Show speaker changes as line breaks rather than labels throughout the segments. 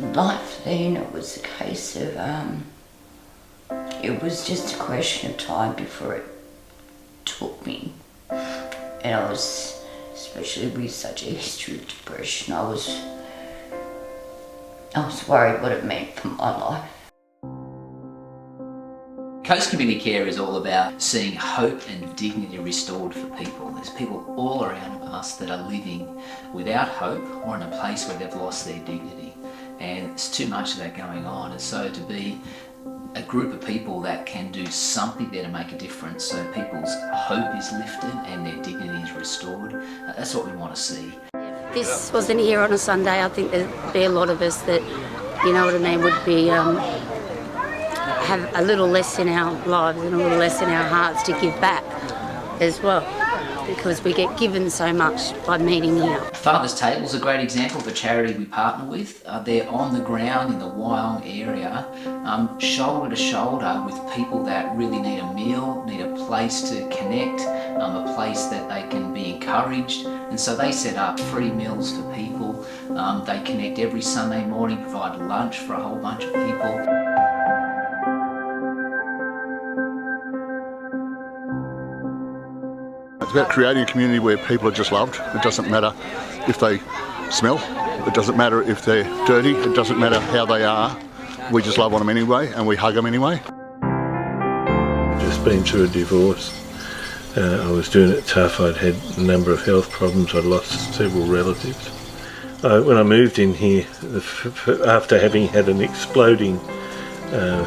life then, it was a case of, it was just a question of time before it took me. And I was, especially with such a history of depression, I was worried what it meant for my life.
Coast Community Care is all about seeing hope and dignity restored for people. There's people all around us that are living without hope or in a place where they've lost their dignity. And there's too much of that going on. And so to be a group of people that can do something there to make a difference so people's hope is lifted and their dignity is restored, that's what we want to see.
If this wasn't here on a Sunday, I think there'd be a lot of us that, you know what I mean, would be have a little less in our lives and a little less in our hearts to give back as well, because we get given so much by meeting here.
Father's Table is a great example of a charity we partner with. They're on the ground in the Wyong area, shoulder to shoulder with people that really need a meal, need a place to connect, a place that they can be encouraged. And so they set up free meals for people. They connect every Sunday morning, provide lunch for a whole bunch of people.
It's about creating a community where people are just loved. It doesn't matter if they smell, it doesn't matter if they're dirty, it doesn't matter how they are. We just love on them anyway and we hug them anyway.
Just been through a divorce. I was doing it tough. I'd had a number of health problems. I'd lost several relatives. When I moved in here, after having had an exploding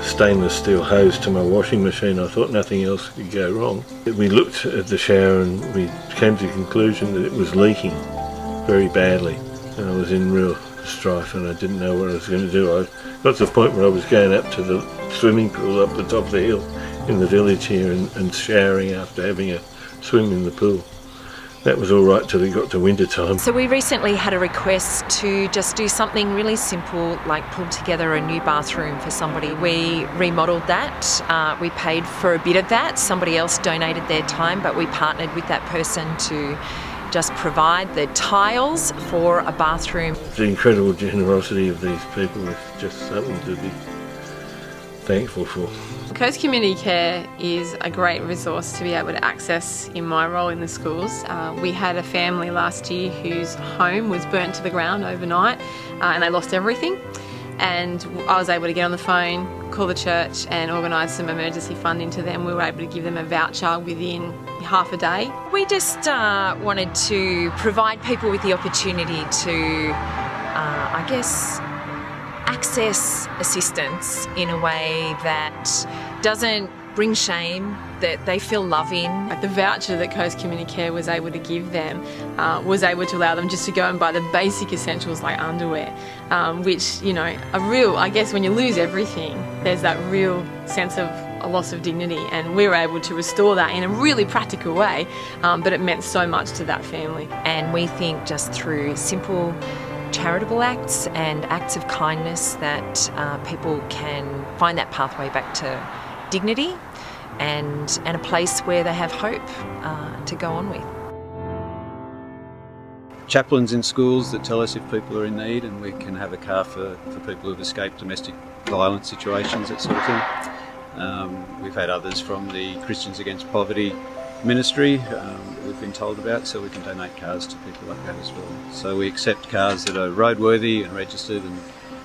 stainless steel hose to my washing machine, I thought nothing else could go wrong. We looked at the shower and we came to the conclusion that it was leaking very badly, and I was in real strife and I didn't know what I was going to do. I got to the point where I was going up to the swimming pool up the top of the hill in the village here and showering after having a swim in the pool. That was all right till it got to winter time.
So we recently had a request to just do something really simple, like pull together a new bathroom for somebody. We remodelled that. We paid for a bit of that. Somebody else donated their time, but we partnered with that person to just provide the tiles for a bathroom.
The incredible generosity of these people is just something to be thankful for.
Coast Community Care is a great resource to be able to access in my role in the schools. We had a family last year whose home was burnt to the ground overnight and they lost everything. And I was able to get on the phone, call the church and organise some emergency funding to them. We were able to give them a voucher within half a day.
We just wanted to provide people with the opportunity to, access assistance in a way that doesn't bring shame, that they feel loving.
The voucher that Coast Community Care was able to give them was able to allow them just to go and buy the basic essentials like underwear, which, you know, I guess when you lose everything, there's that real sense of a loss of dignity, and we were able to restore that in a really practical way, but it meant so much to that family.
And we think just through simple charitable acts and acts of kindness that people can find that pathway back to dignity and a place where they have hope to go on with.
Chaplains in schools that tell us if people are in need, and we can have a car for people who've escaped domestic violence situations, that sort of thing. We've had others from the Christians Against Poverty ministry we've been told about, so we can donate cars to people like that as well. So we accept cars that are roadworthy and registered and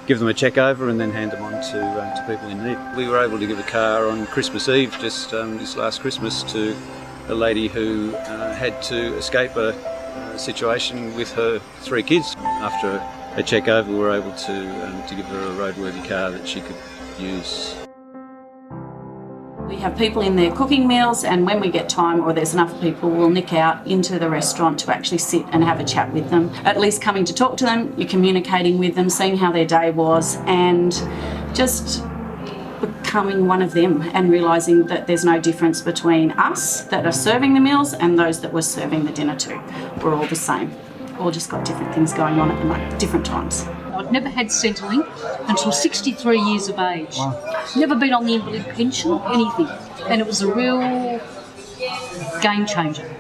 give them a check over and then hand them on to people in need. We were able to give a car on Christmas Eve, just this last Christmas, to a lady who had to escape a situation with her 3 kids. After a check over, we were able to give her a roadworthy car that she could use.
We have people in there cooking meals, and when we get time or there's enough people, we'll nick out into the restaurant to actually sit and have a chat with them. At least coming to talk to them, you're communicating with them, seeing how their day was, and just becoming one of them and realising that there's no difference between us that are serving the meals and those that we're serving the dinner to. We're all the same. All just got different things going on at the moment, different times.
I'd never had Centrelink until 63 years of age. Wow. Never been on the invalid pension, anything. And it was a real game changer.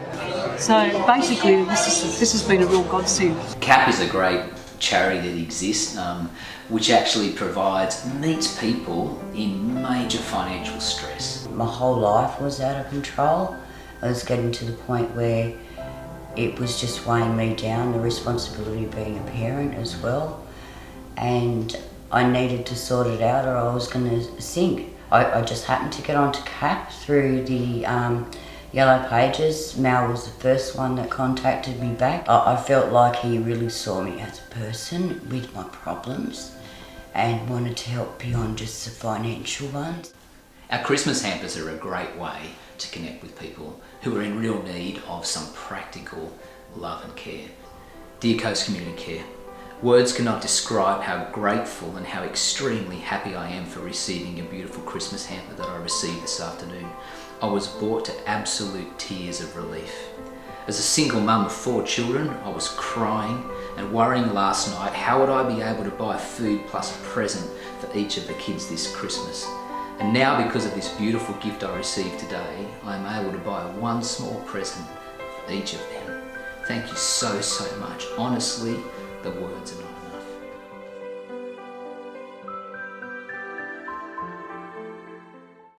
So basically this has been a real godsend.
C.A.P is a great charity that exists, which actually meets people in major financial stress.
My whole life was out of control. I was getting to the point where it was just weighing me down, the responsibility of being a parent as well. And I needed to sort it out or I was going to sink. I just happened to get onto C.A.P through the Yellow Pages. Mal was the first one that contacted me back. I felt like he really saw me as a person with my problems and wanted to help beyond just the financial ones.
Our Christmas hampers are a great way to connect with people who are in real need of some practical love and care. Dear Coast Community Care, words cannot describe how grateful and how extremely happy I am for receiving a beautiful Christmas hamper that I received this afternoon. I was brought to absolute tears of relief. As a single mum of 4 children, I was crying and worrying last night, how would I be able to buy food plus a present for each of the kids this Christmas? And now, because of this beautiful gift I received today, I am able to buy one small present for each of them. Thank you so much. Honestly, the words are not enough.